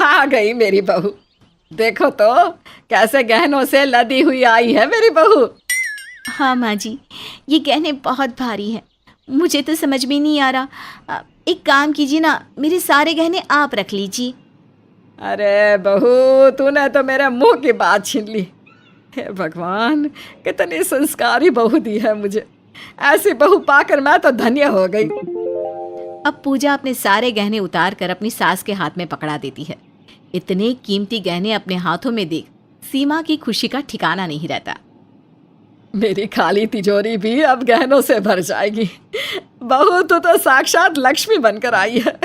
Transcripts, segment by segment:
आ गई मेरी बहू। देखो तो कैसे गहनों से लदी हुई आई है मेरी बहू। हाँ माँ जी, ये गहने बहुत भारी हैं, मुझे तो समझ में नहीं आ रहा। एक काम कीजिए ना, मेरे सारे गहने आप रख लीजिए। अरे बहू, तूने तो मेरे मुंह की बात छीन ली। हे भगवान, कितनी संस्कारी बहू दी है मुझे। ऐसी बहू पाकर मैं तो धन्य हो गई। अब पूजा अपने सारे गहने उतार कर अपनी सास के हाथ में पकड़ा देती है। इतने कीमती गहने अपने हाथों में देख सीमा की खुशी का ठिकाना नहीं रहता। मेरी खाली तिजोरी भी अब गहनों से भर जाएगी। बहू तू तो साक्षात लक्ष्मी बनकर आई है।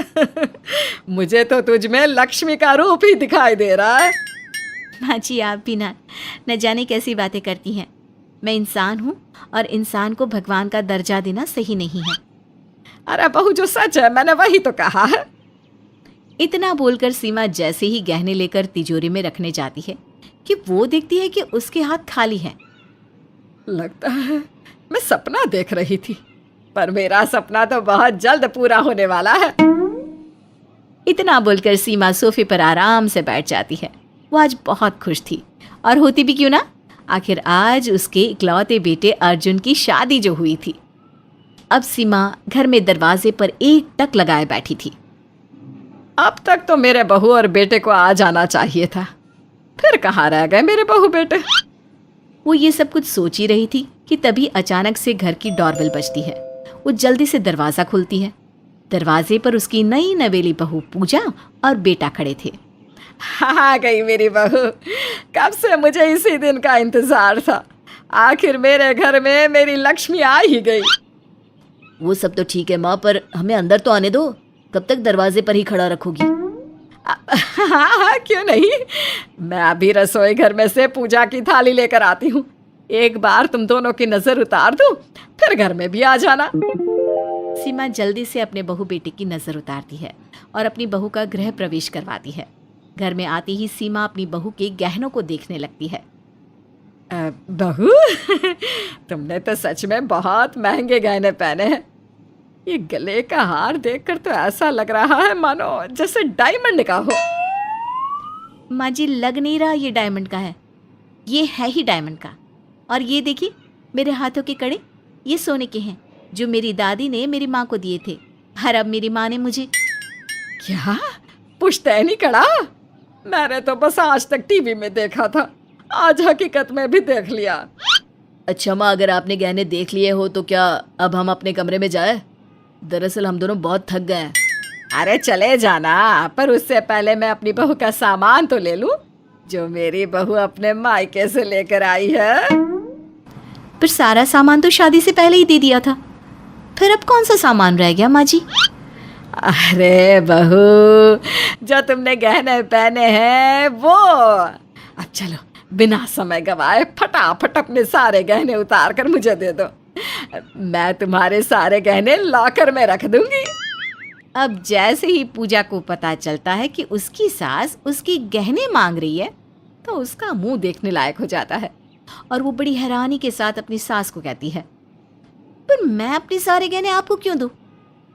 मुझे तो तुझ में लक्ष्मी का रूप ही दिखाई दे रहा है। माँ जी, आप भी ना न जाने कैसी बातें करती हैं। मैं इंसान हूँ और इंसान को भगवान का दर्जा देना सही नहीं है। अरे बहू, जो सच है मैंने वही तो कहा है। इतना बोलकर सीमा जैसे ही गहने लेकर तिजोरी में रखने जाती है कि वो देखती है कि उसके हाथ खाली हैं। लगता है मैं सपना देख रही थी, पर मेरा सपना तो बहुत जल्द पूरा होने वाला है। इतना बोलकर सीमा सोफे पर आराम से बैठ जाती है। वो आज बहुत खुश थी, और होती भी क्यों ना, आखिर आज उसके इकलौते बेटे अर्जुन की शादी जो हुई थी। अब सीमा घर में दरवाजे पर एक टक लगाए बैठी थी। अब तक तो मेरे बहू और बेटे को आ जाना चाहिए था, फिर कहाँ रह गए मेरे बहू बेटे। वो ये सब कुछ सोच ही रही थी कि तभी अचानक से घर की डोरबेल बजती है। वो जल्दी से दरवाज़ा खोलती है। दरवाजे पर उसकी नई नवेली बहू पूजा और बेटा खड़े थे। आ गई मेरी बहू। कब से मुझे इसी दिन का इंतजार था। आखिर मेरे घर में मेरी लक्ष्मी आ ही गई। वो सब तो ठीक है माँ, पर हमें अंदर तो आने दो। कब तक दरवाजे पर ही खड़ा रखोगी? हाँ, क्यों नहीं। मैं अभी रसोई घर में से पूजा की थाली लेकर आती हूँ। एक बार तुम दोनों की नजर उतार दूं, फिर घर में भी आ जाना। सीमा जल्दी से अपने बहू बेटे की नजर उतारती है और अपनी बहू का गृह प्रवेश करवाती है। घर में आती ही सीमा अपनी बहू के गहनों को देखने लगती है। बहू, तुमने तो सच में बहुत महंगे गहने पहने हैं। ये गले का हार देखकर तो ऐसा लग रहा है मानो जैसे डायमंड का हो। माँ जी, लग नहीं रहा ये डायमंड का है, ये है ही डायमंड का। और ये देखिए मेरे हाथों के कड़े, ये सोने के हैं, जो मेरी दादी ने मेरी माँ को दिए थे। और अब मेरी माँ ने मुझे। क्या पुश्तैनी कड़ा? मैंने तो बस आज तक टीवी में देखा था, आज हकीकत में भी देख लिया। अच्छा माँ, अगर आपने गहने देख लिए हो तो क्या अब हम अपने कमरे में जाए? दरअसल हम दोनों बहुत थक गए हैं। अरे चले जाना, पर उससे पहले मैं अपनी बहू का सामान तो ले लूं, जो मेरी बहू अपने मायके से लेकर आई है। पर सारा सामान तो शादी से पहले ही दे दिया था, फिर अब कौन सा सामान रह गया माँ जी? अरे बहू, जो तुमने गहने पहने हैं वो। अब चलो, बिना समय गवाए फटाफट अपने सारे गहने उतार कर मुझे दे दो। मैं तुम्हारे सारे गहने लॉकर में रख दूंगी। अब जैसे ही पूजा को पता चलता है कि उसकी सास उसकी गहने मांग रही है, तो उसका मुंह देखने लायक हो जाता है और वो बड़ी हैरानी के साथ अपनी सास को कहती है, पर मैं अपने सारे गहने आपको क्यों दूं?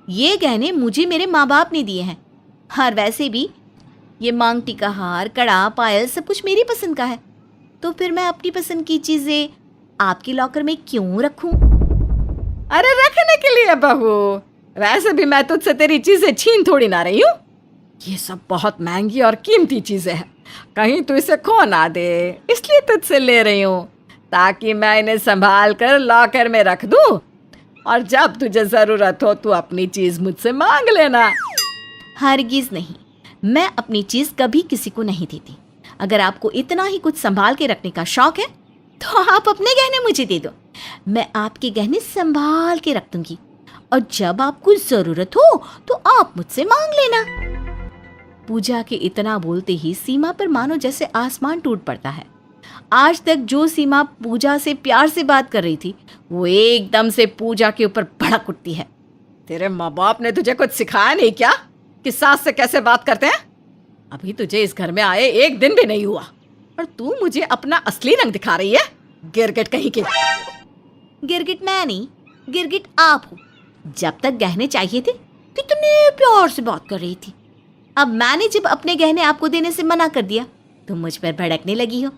ये गहने मुझे मेरे माँ बाप ने दिए हैं, और वैसे भी ये मांग टीका हार, कड़ा, पायल सब कुछ मेरी पसंद का है, तो फिर मैं अपनी पसंद की चीजें आपके लॉकर में क्यों रखूं? अरे रखने के लिए बहू, वैसे भी मैं तुझसे तेरी चीजें छीन थोड़ी ना रही हूँ। ये सब बहुत महंगी और कीमती चीजें हैं, कहीं तू इसे खो ना दे, इसलिए तुझसे ले रही हूँ, ताकि मैं इन्हें संभाल कर लॉकर में रख दूँ, और जब तुझे जरूरत हो तू अपनी चीज मुझसे मांग लेना। हरगिज नहीं, मैं अपनी चीज कभी किसी को नहीं देती। अगर आपको इतना ही कुछ संभाल के रखने का शौक है तो आप अपने गहने मुझे दे दो, मैं आपके गहने संभाल के रख दूंगी, और जब आपको जरूरत हो तो आप मुझसे मांग लेना। पूजा के इतना बोलते ही सीमा पर मानो जैसे आसमान टूट पड़ता है। आज तक जो सीमा पूजा से प्यार से बात कर रही थी, वो एकदम से पूजा के ऊपर भड़क उठती है। तेरे माँ बाप ने तुझे कुछ सिखाया नहीं क्या कि सास से कैसे बात करते हैं? अभी तुझे इस घर में आए एक दिन भी नहीं हुआ और तू मुझे अपना असली रंग दिखा रही है, गिरगिट कहीं के। गिरगिट मैं नहीं, गिरगिट आप हो। जब तक गहने चाहिए थे कितने प्यार से बात कर रही थी, अब मैंने जब अपने गहने आपको देने से मना कर दिया तो मुझ पर भड़कने लगी हो।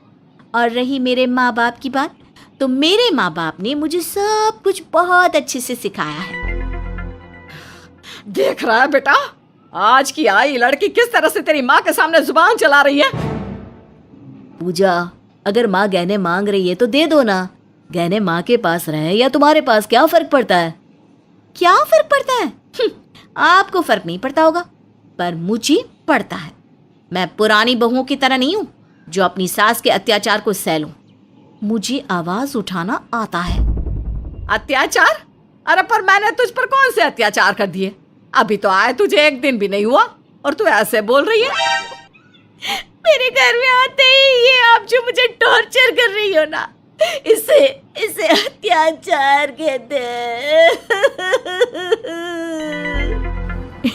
और रही मेरे माँ बाप की बात, तो मेरे माँ बाप ने मुझे सब कुछ बहुत अच्छे से सिखाया है। देख रहा है बेटा, आज की आई लड़की किस तरह से तेरी माँ के सामने जुबान चला रही है। पूजा, अगर माँ गहने मांग रही है तो दे दो ना। गहने माँ के पास रहे या तुम्हारे पास, क्या फर्क पड़ता है? क्या फर्क पड़ता है? आपको फर्क नहीं पड़ता होगा, पर मुझे पड़ता है। मैं पुरानी बहुओं की तरह नहीं हूँ जो अपनी सास के अत्याचार को सह लूं। मुझे आवाज उठाना आता है। अत्याचार? अरे पर मैंने तुझ पर कौन से अत्याचार कर दिए? अभी तो आए तुझे एक दिन भी नहीं हुआ और तू ऐसे बोल रही है। मेरे घर में आते ही ये आप जो मुझे टॉर्चर कर रही हो ना, इसे अत्याचार कहते हैं।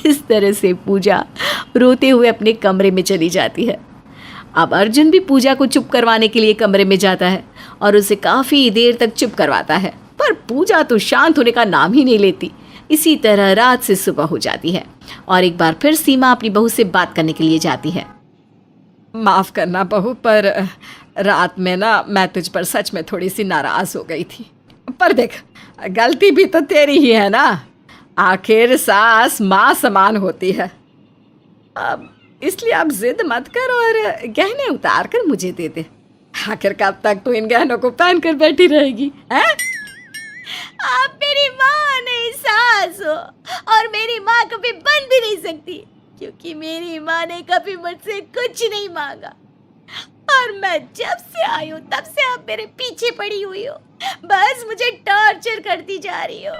इस तरह से पूजा रोते हुए अपने कमरे में चली जाती है। अब अर्जुन भी पूजा को चुप करवाने के लिए कमरे में जाता है और उसे काफ़ी देर तक चुप करवाता है, पर पूजा तो शांत होने का नाम ही नहीं लेती। इसी तरह रात से सुबह हो जाती है और एक बार फिर सीमा अपनी बहू से बात करने के लिए जाती है। माफ करना बहू, पर रात में ना मैं तुझ पर सच में थोड़ी सी नाराज हो गई थी। पर देख, गलती भी तो तेरी ही है ना। आखिर सास माँ समान होती है। अब इसलिए आप जिद मत कर और गहने उतार कर मुझे दे दे। आखिर कब तक तू इन गहनों को पहन कर बैठी रहेगी, हैं? आप मेरी माँ नहीं सास हो, और मेरी माँ कभी बन भी नहीं सकती, क्योंकि मेरी माँ ने कभी मुझसे कुछ नहीं मांगा। और मैं जब से आई हूँ तब से आप मेरे पीछे पड़ी हुई हो, बस मुझे टॉर्चर करती जा रही हो।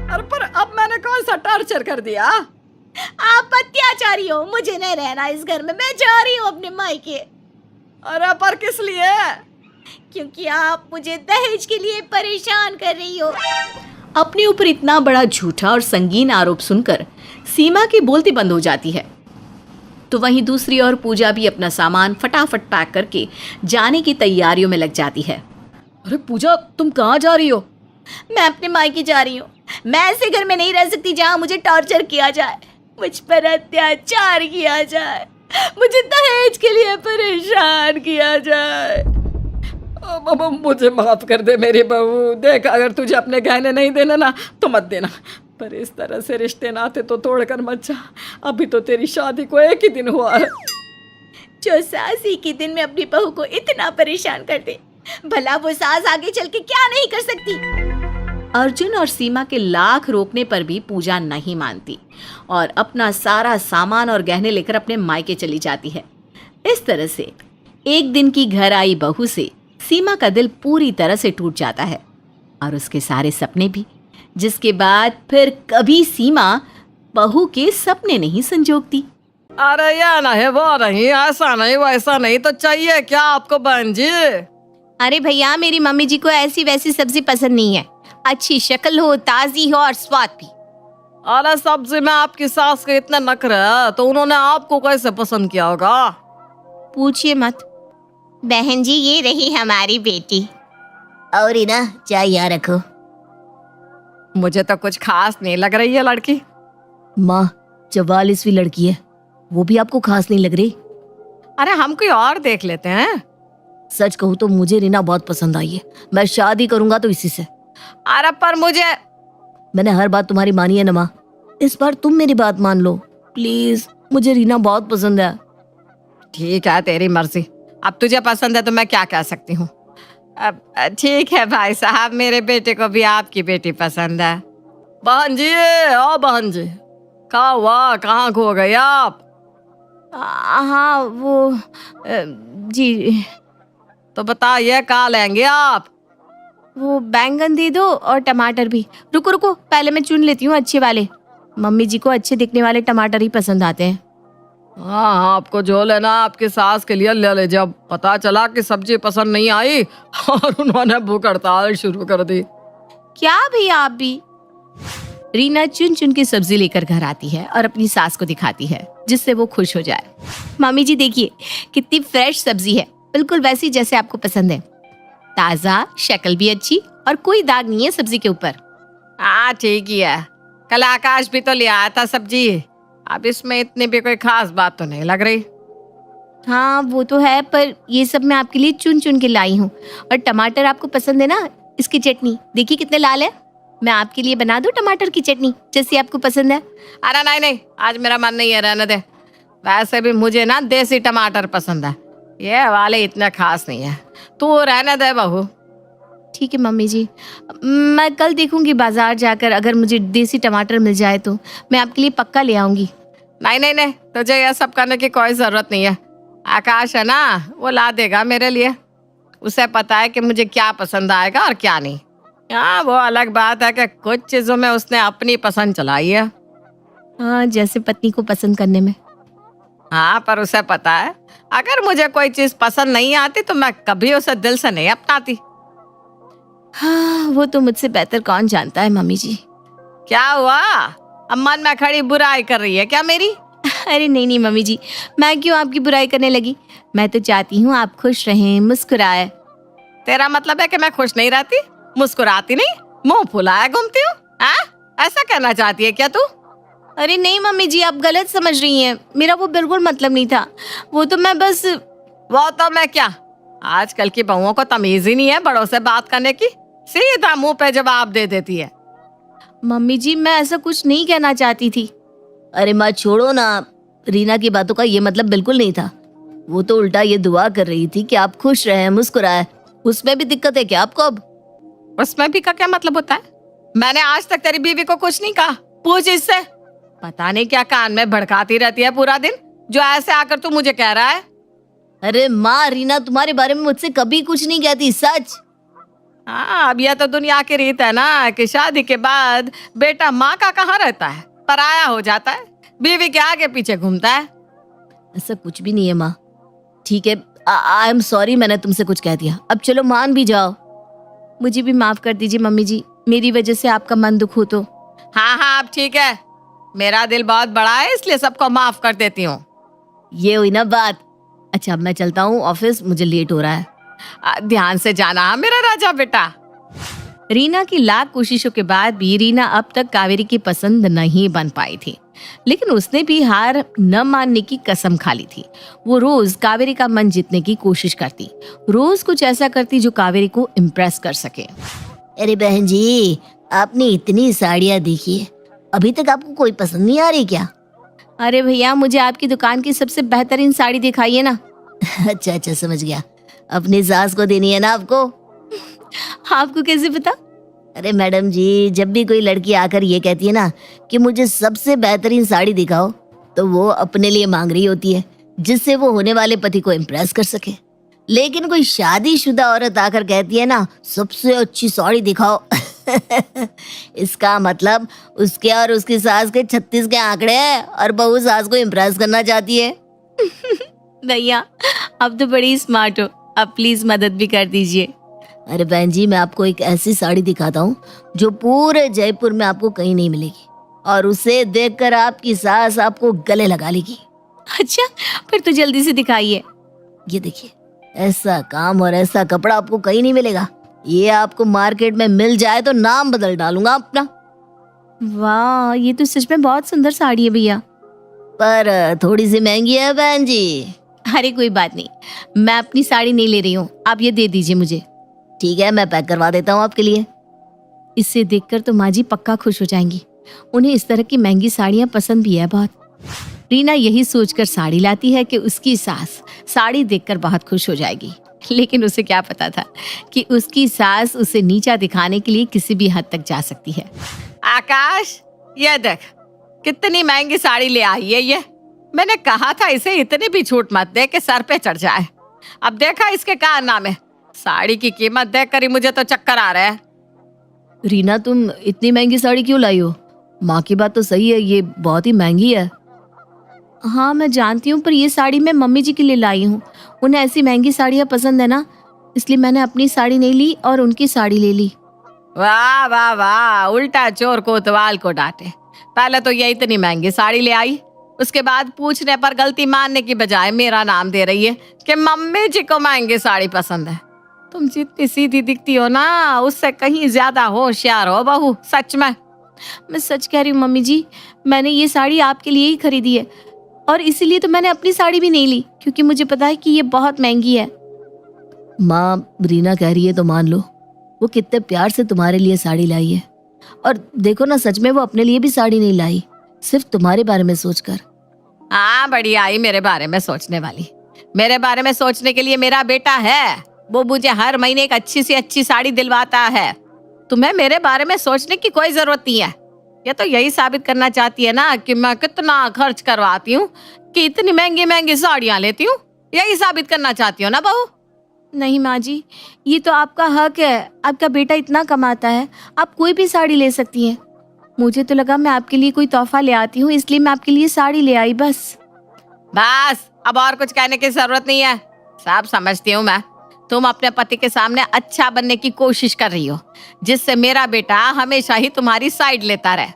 अरे पर अब मैंने कौन सा टॉर्चर कर दिया? आप अत्याचारी हो, मुझे नहीं रहना इस घर में, मैं जा रही हूँ अपने मायके। अरे पर किस लिए? क्योंकि आप मुझे दहेज के लिए परेशान कर रही हो। अपने ऊपर इतना बड़ा झूठा और संगीन आरोप सुनकर सीमा की बोलती बंद हो जाती है। तो वहीं दूसरी ओर पूजा भी अपना सामान फटाफट पैक करके जाने की तैयारियों में लग जाती है। अरे पूजा, तुम कहाँ जा रही हो? मैं अपने मायके जा रही हूँ। मैं ऐसे घर में नहीं रह सकती जहाँ मुझे टॉर्चर किया जाए, मुझ पर अत्याचार किया जाए, मुझे दहेज के लिए परेशान किया जाए। अब मुझे माफ कर दे मेरी बहू। देख, अगर तुझे अपने गहने नहीं देना ना तो मत देना, पर इस तरह से रिश्ते नाते तो तोड़कर मत जा। अभी तो तेरी शादी को एक ही दिन हुआ है। जो सास ही के दिन में अपनी बहू को इतना परेशान कर दे, भला वो सास आगे चल के क्या नहीं कर सकती। अर्जुन और सीमा के लाख रोकने पर भी पूजा नहीं मानती और अपना सारा सामान और गहने लेकर अपने मायके चली जाती है। इस तरह से एक दिन की घर आई बहू से सीमा का दिल पूरी तरह से टूट जाता है और उसके सारे सपने भी, जिसके बाद फिर कभी सीमा बहू के सपने नहीं संजोगती। अरे ये नहीं वो नहीं, ऐसा नहीं वैसा नहीं, तो चाहिए क्या आपको बहन जी? अरे भैया, मेरी मम्मी जी को ऐसी वैसी सब्जी पसंद नहीं है, अच्छी शक्ल हो, ताजी हो और स्वाद भी। अरे सब्जी में आपकी सास के इतने नखरे हैं तो उन्होंने आपको कैसे पसंद किया होगा? पूछिए मत। बहन जी, ये रही हमारी बेटी। और ना चाय यहाँ रखो। मुझे तो कुछ खास नहीं लग रही है लड़की। माँ, 44वीं लड़की है, वो भी आपको खास नहीं लग रही? अरे हम कोई और देख लेते हैं। सच कहूँ तो मुझे रीना बहुत पसंद आई है, मैं शादी करूंगा तो इसी से। अरे पर मैंने हर बात तुम्हारी मानी है ना माँ, इस बार तुम मेरी बात मान लो प्लीज, मुझे रीना बहुत पसंद है। ठीक है, तेरी मर्जी। अब तुझे पसंद है तो मैं क्या कह सकती हूँ। अब ठीक है भाई साहब, मेरे बेटे को भी आपकी बेटी पसंद है। बहन जी, ओ बहन जी, कहाँ हुआ, कहाँ खो गए आप? हाँ वो जी। तो बताइए कहाँ लेंगे आप? वो बैंगन दे दो और टमाटर भी। रुको रुको, पहले मैं चुन लेती हूँ अच्छे वाले, मम्मी जी को अच्छे दिखने वाले टमाटर ही पसंद आते हैं। हाँ, आपको जो लेना आपकी सास के लिए ले ले। जब पता चला कि सब्जी पसंद नहीं आई और उन्होंने भूख हड़ताल शुरू कर दी। क्या भैया आप भी? रीना चुन चुन के सब्जी लेकर घर आती है और अपनी सास को दिखाती है, जिससे वो खुश हो जाए। मम्मी जी देखिए कितनी फ्रेश सब्जी है, बिल्कुल वैसी जैसे आपको पसंद है, ताजा, शक्ल भी अच्छी और कोई दाग नहीं है सब्जी के ऊपर। हाँ ठीक ही है, कल आकाश भी तो ले आया था सब्जी। अब इसमें इतनी भी कोई खास बात तो नहीं लग रही। हाँ वो तो है, पर ये सब मैं आपके लिए चुन चुन के लाई हूँ। और टमाटर आपको पसंद है ना, इसकी चटनी देखिए कितने लाल है। मैं आपके लिए बना दूँ टमाटर की चटनी जैसी आपको पसंद है। अरे नहीं नहीं, आज मेरा मन नहीं है, रहने दे। वैसे भी मुझे ना देसी टमाटर पसंद है, ये वाले इतने खास नहीं है, तू रहने दे बहू। ठीक है मम्मी जी, मैं कल देखूंगी बाजार जाकर, अगर मुझे देसी टमाटर मिल जाए तो मैं आपके लिए पक्का ले आऊंगी। नहीं नहीं नहीं, तुझे यह सब करने की कोई जरूरत नहीं है। आकाश है ना, वो ला देगा मेरे लिए। उसे पता है कि मुझे क्या पसंद आएगा और क्या नहीं। हाँ, वो अलग बात है कि कुछ चीजों में उसने अपनी पसंद चलाई है। हाँ, जैसे पत्नी को पसंद करने में। हाँ, पर उसे पता है अगर मुझे कोई चीज पसंद नहीं आती तो मैं कभी उसे दिल से नहीं अपनाती। हाँ, वो तो मुझसे बेहतर कौन जानता है मम्मी जी। क्या हुआ, अब मन में खड़ी बुराई कर रही है क्या मेरी? अरे नहीं नहीं मम्मी जी, मैं क्यों आपकी बुराई करने लगी। मैं तो चाहती हूँ आप खुश रहें, मुस्कुराए। तेरा मतलब है कि मैं खुश नहीं रहती, मुस्कुराती नहीं, मुंह फुलाए घूमती हूँ? ऐसा कहना चाहती है क्या तू? अरे नहीं मम्मी जी, आप गलत समझ रही हैं। मेरा वो बिल्कुल मतलब नहीं था। वो तो मैं बस। वो तो मैं क्या, आजकल की बहुओं को तमीज ही नहीं है बड़ों से बात करने की, सीधा मुंह पे जवाब दे देती है। मम्मी जी, मैं ऐसा कुछ नहीं कहना चाहती थी। अरे माँ छोड़ो ना, रीना की बातों का ये मतलब बिल्कुल नहीं था। वो तो उल्टा ये दुआ कर रही थी कि आप खुश रहें, मुस्कुराए। उसमें भी दिक्कत है क्या आपको अब? उसमें भी का क्या मतलब होता है? मैंने आज तक तेरी बीवी को कुछ नहीं कहा, पूछ इससे। पता नहीं क्या कान में भड़काती रहती है पूरा दिन, जो ऐसे आकर तू मुझे कह रहा है। अरे माँ, रीना तुम्हारे बारे में मुझसे कभी कुछ नहीं कहती, सच। हाँ, अब यह तो दुनिया की रीत है ना कि शादी के बाद बेटा माँ का कहाँ रहता है, पराया हो जाता है, बीवी के आगे पीछे घूमता है। ऐसा कुछ भी नहीं है माँ। ठीक है, आई एम सॉरी, मैंने तुमसे कुछ कह दिया। अब चलो मान भी जाओ। मुझे भी माफ कर दीजिए मम्मी जी, मेरी वजह से आपका मन दुख हो तो। हाँ हाँ, अब ठीक है, मेरा दिल बहुत बड़ा है इसलिए सबको माफ कर देती हूँ। ये हुई ना बात। अच्छा, अब मैं चलता हूँ ऑफिस, मुझे लेट हो रहा है। ध्यान से जाना मेरा राजा बेटा। रीना की लाख कोशिशों के बाद भी रीना अब तक कावेरी की पसंद नहीं बन पाई थी, लेकिन उसने भी हार न मानने की कसम खा ली थी। वो रोज कावेरी का मन जीतने की कोशिश करती, रोज कुछ ऐसा करती जो कावेरी को इम्प्रेस कर सके। अरे बहन जी, आपने इतनी साड़ियाँ देखी है, अभी तक आपको कोई पसंद नहीं आ रही क्या? अरे भैया, मुझे आपकी दुकान की सबसे बेहतरीन साड़ी दिखाइए ना। अच्छा अच्छा, समझ गया, अपनी सास को देनी है ना आपको। आपको कैसे पता? अरे मैडम जी, जब भी कोई लड़की आकर ये कहती है ना कि मुझे सबसे बेहतरीन साड़ी दिखाओ, तो वो अपने लिए मांग रही होती है, जिससे वो होने वाले पति को इम्प्रेस कर सके। लेकिन कोई शादीशुदा औरत आकर कहती है ना सबसे अच्छी साड़ी दिखाओ, इसका मतलब उसके और उसकी सास के 36 के आंकड़े हैं और बहू सास को इम्प्रेस करना चाहती है। भैया, अब तो बड़ी स्मार्ट हो, अब प्लीज मदद भी कर दीजिए। अरे बहन जी, मैं आपको एक ऐसी साड़ी दिखाता हूँ जो पूरे जयपुर में आपको कहीं नहीं मिलेगी, और उसे देखकर आपकी सास आपको गले लगा लेगी। अच्छा, फिर तो जल्दी से दिखाइए। ये देखिए, ऐसा काम और ऐसा कपड़ा आपको कहीं नहीं मिलेगा। ये आपको मार्केट में मिल जाए तो नाम बदल डालूंगा अपना। वाह, ये तो सच में बहुत सुंदर साड़ी है भैया, पर थोड़ी सी महंगी है बहन जी। अरे कोई बात नहीं, मैं अपनी साड़ी नहीं ले रही हूँ, आप ये दे दीजिए मुझे। ठीक है, मैं पैक करवा देता हूँ आपके लिए। इससे देखकर तो माँ जी पक्का खुश हो जाएंगी, उन्हें इस तरह की महंगी साड़ियाँ पसंद भी है बहुत। रीना यही सोचकर साड़ी लाती है कि उसकी सास साड़ी देखकर बहुत खुश हो जाएगी, लेकिन उसे क्या पता था कि उसकी सास उसे नीचा दिखाने के लिए किसी भी हद तक जा सकती है। आकाश, ये देख कितनी महंगी साड़ी ले आई है ये। मैंने कहा था इसे इतनी भी छूट मत दे कि सर पे चढ़ जाए। अब देखा इसके कारनामे, साड़ी की कीमत देखकर ही मुझे तो चक्कर आ रहा है। रीना, तुम इतनी महंगी साड़ी क्यों लाई हो? माँ की बात तो सही है, ये बहुत ही महंगी है। हाँ मैं जानती हूँ, पर ये साड़ी मैं मम्मी जी के लिए लाई हूँ। उन्हें ऐसी महंगी साड़ियाँ पसंद है ना, इसलिए मैंने अपनी साड़ी नहीं ली और उनकी साड़ी ले ली। वाह वाह वाह, उल्टा चोर कोतवाल को डांटे। पहले तो ये इतनी महंगी साड़ी ले आई, उसके बाद पूछने पर गलती मानने की बजाय मेरा नाम दे रही है कि मम्मी जी को महंगी साड़ी पसंद है। तुम जितनी सीधी दिखती हो ना, उससे कहीं ज्यादा होशियार हो बहू, सच में। मैं सच कह रही हूँ मम्मी जी, मैंने ये साड़ी आपके लिए ही खरीदी है और इसीलिए तो मैंने अपनी साड़ी भी नहीं ली, क्योंकि मुझे पता है कि ये बहुत महंगी है। माँ, रीना कह रही है तो मान लो। वो कितने प्यार से तुम्हारे लिए साड़ी लाई है। और देखो ना, सच में वो अपने लिए भी साड़ी नहीं लाई, सिर्फ तुम्हारे बारे में सोचकर। हाँ, बड़ी आई मेरे बारे में सोचने वाली। मेरे बारे में सोचने के लिए मेरा बेटा है, वो मुझे हर महीने एक अच्छी से अच्छी साड़ी दिलवाता है। तुम्हें मेरे बारे में सोचने की कोई जरूरत नहीं है। ये तो यही साबित करना चाहती है ना कि मैं कितना खर्च करवाती हूँ, कि इतनी महंगी महंगी साड़ियाँ लेती हूँ। यही साबित करना चाहती हो ना बहू? नहीं माँ जी, ये तो आपका हक है। आपका बेटा इतना कमाता है, आप कोई भी साड़ी ले सकती हैं। मुझे तो लगा मैं आपके लिए कोई तोहफा ले आती हूँ, इसलिए मैं आपके लिए साड़ी ले आई बस। बस, अब और कुछ कहने की जरूरत नहीं है। सब समझती हूँ मैं। तुम अपने पति के सामने अच्छा बनने की कोशिश कर रही हो, जिससे मेरा बेटा हमेशा ही तुम्हारी साइड लेता रहे।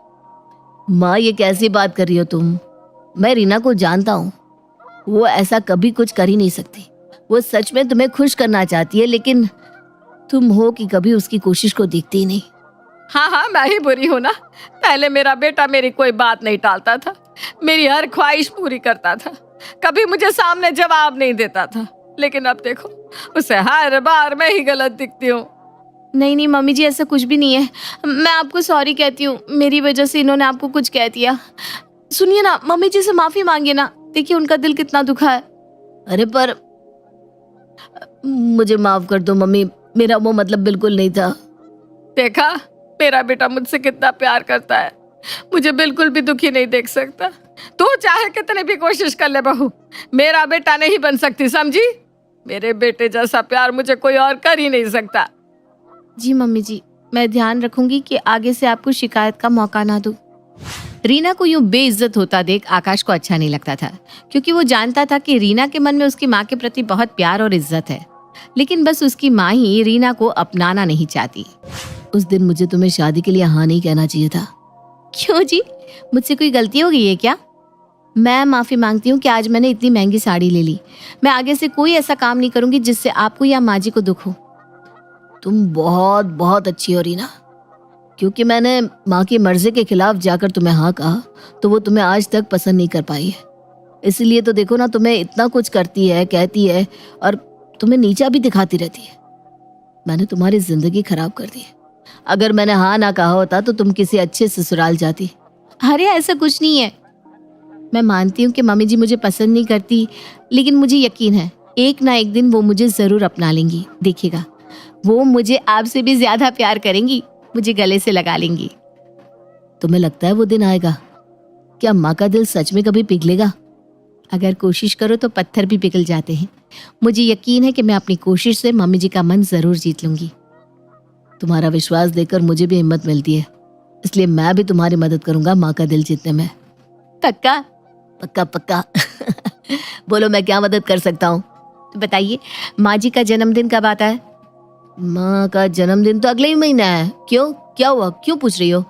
माँ, ये कैसी बात कर रही हो तुम? मैं रीना को जानता हूँ, वो ऐसा कभी कुछ कर ही नहीं सकती। वो सच में तुम्हें खुश करना चाहती है, लेकिन तुम हो कि कभी उसकी कोशिश को देखती ही नहीं। हाँ, मैं ही बुरी हूँ ना। पहले मेरा बेटा मेरी कोई बात नहीं टालता था, मेरी हर ख्वाहिश पूरी करता था, कभी मुझे सामने जवाब नहीं देता था। लेकिन अब देखो, उसे हर बार मैं ही गलत दिखती हूँ। नहीं नहीं मम्मी जी, ऐसा कुछ भी नहीं है। मैं आपको सॉरी कहती हूँ, मेरी वजह से इन्होंने आपको कुछ कह दिया। सुनिए ना, मम्मी जी से माफी मांगिए ना, देखिए उनका दिल कितना दुखा है। अरे पर मुझे माफ कर दो मम्मी, मेरा वो मतलब बिल्कुल नहीं था। देखा, मेरा बेटा मुझसे कितना प्यार करता है, मुझे बिल्कुल भी दुखी नहीं देख सकता। तू चाहे कितनी भी कोशिश कर ले बहू, मेरा बेटा नहीं बन सकती, समझी? मेरे बेटे जैसा प्यार मुझे कोई और कर ही नहीं सकता। जी मम्मी जी, मैं ध्यान रखूंगी कि आगे से आपको शिकायत का मौका ना दूं। रीना को यूं बेइज्जत होता देख आकाश को अच्छा नहीं लगता था, क्योंकि वो जानता था कि रीना के मन में उसकी माँ के प्रति बहुत प्यार और इज्जत है। लेकिन बस उसकी माँ ही रीना को अपनाना नहीं चाहती। उस दिन मुझे तुम्हें शादी के लिए हाँ नहीं कहना चाहिए था। क्यों जी, मुझसे कोई गलती हो गई है क्या? मैं माफी मांगती हूँ कि आज मैंने इतनी महंगी साड़ी ले ली। मैं आगे से कोई ऐसा काम नहीं करूंगी जिससे आपको या माँ जी को दुख हो। तुम बहुत बहुत अच्छी हो रीना, क्योंकि मैंने माँ की मर्जी के खिलाफ जाकर तुम्हें हाँ कहा तो वो तुम्हें आज तक पसंद नहीं कर पाई है। इसीलिए तो देखो ना, तुम्हें इतना कुछ करती है, कहती है और तुम्हें नीचा भी दिखाती रहती है। मैंने तुम्हारी जिंदगी खराब कर दी है। अगर मैंने हाँ ना कहा होता तो तुम किसी अच्छे ससुराल जाती। अरे ऐसा कुछ नहीं है। मैं मानती हूँ कि मम्मी जी मुझे पसंद नहीं करती, लेकिन मुझे यकीन है एक ना एक दिन वो मुझे जरूर अपना लेंगी। देखिएगा, वो मुझे आपसे भी ज्यादा प्यार करेंगी, मुझे गले से लगा लेंगी। तुम्हें लगता है वो दिन आएगा? क्या माँ का दिल सच में कभी पिघलेगा? अगर कोशिश करो तो पत्थर भी पिघल जाते हैं। मुझे यकीन है कि मैं अपनी कोशिश से मम्मी जी का मन जरूर जीत लूंगी। तुम्हारा विश्वास देकर मुझे भी हिम्मत मिलती है, इसलिए मैं भी तुम्हारी मदद करूंगा माँ का दिल जीतने में। पक्का? पक्का पक्का। बोलो, मैं क्या मदद कर सकता हूँ? तो बताइए, माँ जी का जन्मदिन कब आता है? माँ का जन्मदिन तो अगले ही महीने है। क्यों, क्या हुआ, क्यों पूछ रही हो?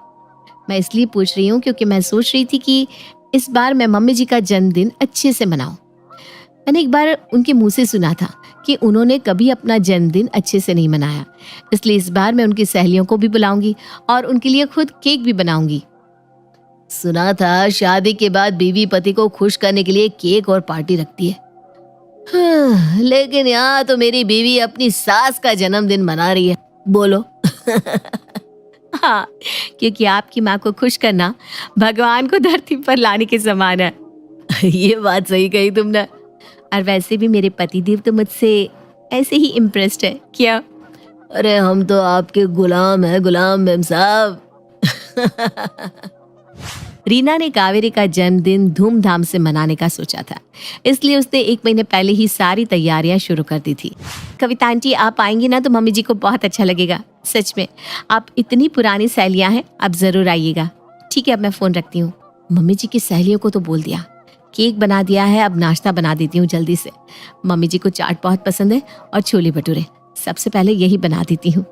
मैं इसलिए पूछ रही हूँ क्योंकि मैं सोच रही थी कि इस बार मैं मम्मी जी का जन्मदिन अच्छे से मनाऊं। मैंने एक बार उनके मुंह से सुना था कि उन्होंने कभी अपना जन्मदिन अच्छे से नहीं मनाया, इसलिए इस बार मैं उनकी सहेलियों को भी बुलाऊंगी और उनके लिए खुद केक भी बनाऊंगी। सुना था शादी के बाद बीवी पति को खुश करने के लिए केक और पार्टी रखती है। लेकिन यहाँ तो मेरी बीवी अपनी सास का जन्मदिन मना रही है। बोलो। हाँ, क्योंकि आपकी माँ को खुश करना भगवान को धरती पर लाने के समान है। ये बात सही कही तुमने। और वैसे भी मेरे पतिदेव तो मुझसे ऐसे ही इम्प्रेस्ड है। क्या? अरे हम तो आपके गुलाम हैं, गुलाम मेम साहब। रीना ने कावेरी का जन्मदिन धूमधाम से मनाने का सोचा था, इसलिए उसने 1 महीने पहले ही सारी तैयारियां शुरू कर दी थी। कविता आंटी, आप आएंगी ना तो मम्मी जी को बहुत अच्छा लगेगा। सच में, आप इतनी पुरानी सहेलियां हैं, आप जरूर आइएगा। ठीक है, अब मैं फोन रखती हूँ। मम्मी जी की सहेलियों को तो बोल दिया, केक बना दिया है, अब नाश्ता बना देती हूँ जल्दी से। मम्मी जी को चाट बहुत पसंद है और छोले भटूरे, सबसे पहले यही बना देती हूँ।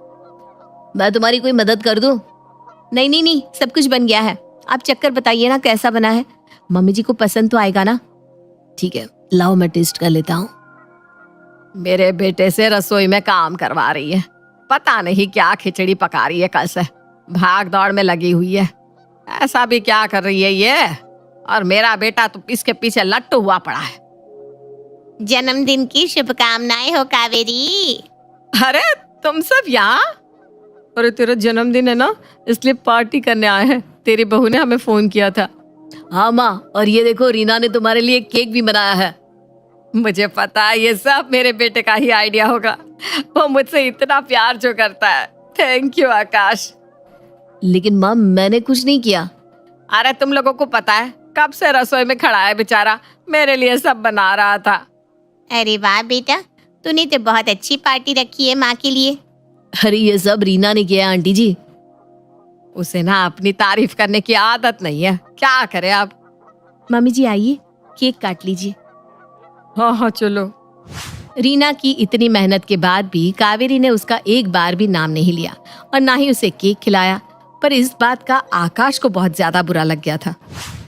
मैं तुम्हारी कोई मदद कर दूं? नहीं नहीं नहीं, सब कुछ बन गया है। आप चक्कर बताइए ना कैसा बना है, मम्मी जी को पसंद तो आएगा ना। ठीक है, लाओ मैं टेस्ट कर लेता हूँ। मेरे बेटे से रसोई में काम करवा रही है, पता नहीं क्या खिचड़ी पका रही है, कल से भाग दौड़ में लगी हुई है। ऐसा भी क्या कर रही है ये? और मेरा बेटा तो इसके पीछे लट्टू हुआ पड़ा है। जन्मदिन की शुभकामनाएं हो कावेरी। अरे तुम सब यहाँ? अरे तेरा जन्मदिन है ना, इसलिए पार्टी करने आए हैं। तेरी बहू ने हमें फोन किया था। हाँ माँ, और ये देखो रीना ने तुम्हारे लिए केक भी बनाया है। मुझे पता है ये सब मेरे बेटे का ही आइडिया होगा। वो मुझसे इतना प्यार जो करता है। थैंक यू आकाश। लेकिन माँ, मैंने कुछ नहीं किया। अरे तुम लोगों को पता है कब से रसोई में खड़ा है बेचारा, मेरे लिए सब बना रहा था। अरे वाह बेटा, तूने तो बहुत अच्छी पार्टी रखी है माँ के लिए। अरे ये सब रीना ने किया है आंटी जी। उसे ना अपनी तारीफ करने की आदत नहीं है, क्या करे आप। मम्मी जी आइए, केक काट लीजिए। हाँ हाँ चलो। रीना की इतनी मेहनत के बाद भी कावेरी ने उसका एक बार भी नाम नहीं लिया और ना ही उसे केक खिलाया। पर इस बात का आकाश को बहुत ज्यादा बुरा लग गया था।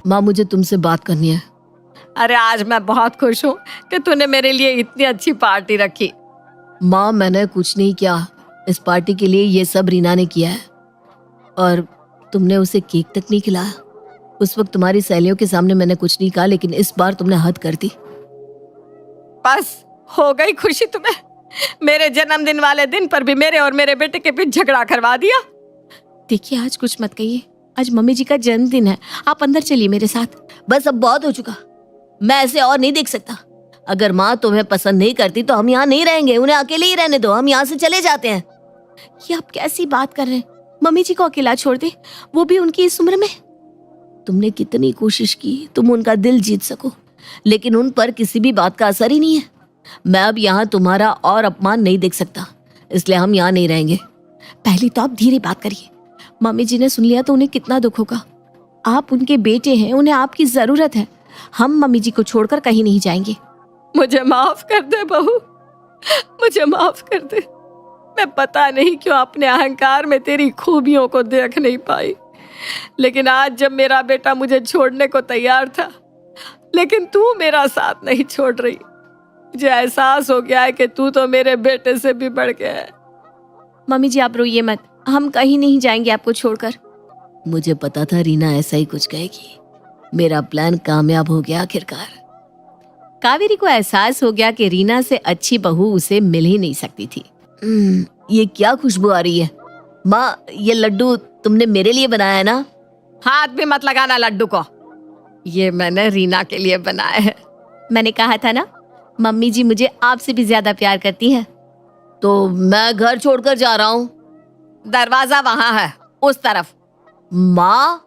माँ, मुझे तुमसे बात करनी है। अरे आज मैं बहुत खुश हूँ कि तूने मेरे लिए इतनी अच्छी पार्टी रखी। माँ, मैंने कुछ नहीं किया। इस पार्टी के लिए ये सब रीना ने किया है। और तुमने उसे केक तक नहीं खिलाया। उस वक्त तुम्हारी सहेलियों के सामने मैंने कुछ नहीं कहा, लेकिन इस बार तुमने हद कर दी। बस हो गई खुशी तुम्हें? मेरे जन्मदिन वाले दिन पर भी मेरे और मेरे बेटे के बीच झगड़ा करवा दिया। देखिए, आज कुछ मत कहिए, आज मम्मी जी का जन्मदिन है। आप अंदर चलिए मेरे साथ। बस अब बहुत हो चुका। मैं ऐसे और नहीं देख सकता। अगर माँ तुम्हें पसंद नहीं करती तो हम यहाँ नहीं रहेंगे। उन्हें अकेले ही रहने दो, हम यहाँ से चले जाते हैं। ये आप कैसी बात कर रहे हैं? मम्मी जी को अकेला छोड़ दे, वो भी उनकी इस उम्र में। तुमने कितनी कोशिश की तुम उनका दिल जीत सको, लेकिन उन पर किसी भी बात का असर ही नहीं है। मैं अब यहाँ तुम्हारा और अपमान नहीं देख सकता, इसलिए हम यहाँ नहीं रहेंगे। पहले तो आप धीरे बात करिए। मम्मी जी ने सुन लिया तो उन्हें कितना दुख होगा। आप उनके बेटे हैं, उन्हें आपकी जरूरत है। हम मम्मी जी को छोड़कर कहीं नहीं जाएंगे। मुझे माफ कर दे बहू, मुझे माफ कर दे। मैं पता नहीं क्यों अपने अहंकार में तेरी खूबियों को देख नहीं पाई, लेकिन आज जब मेरा बेटा मुझे छोड़ने को तैयार था, लेकिन तू मेरा साथ नहीं छोड़ रही। मुझे एहसास हो गया है कि तू तो मेरे बेटे से भी बढ़ गया है। मम्मी जी आप रोइए मत, हम कहीं नहीं जाएंगे आपको छोड़कर। मुझे पता था रीना ऐसा ही कुछ कहेगी। मेरा प्लान कामयाब हो गया आखिरकार। कावेरी को एहसास हो गया कि रीना से अच्छी बहू उसे मिल ही नहीं सकती थी। ये क्या खुशबू आ रही है? माँ, ये लड्डू तुमने मेरे लिए बनाया है ना? हाथ भी मत लगाना लड्डू को, ये मैंने रीना के लिए बनाया है। मैंने कहा था ना, मम्मी जी मुझे आपसे भी ज्यादा प्यार करती हैं। तो मैं घर छोड़कर जा रहा हूँ। दरवाजा वहां है, उस तरफ। माँ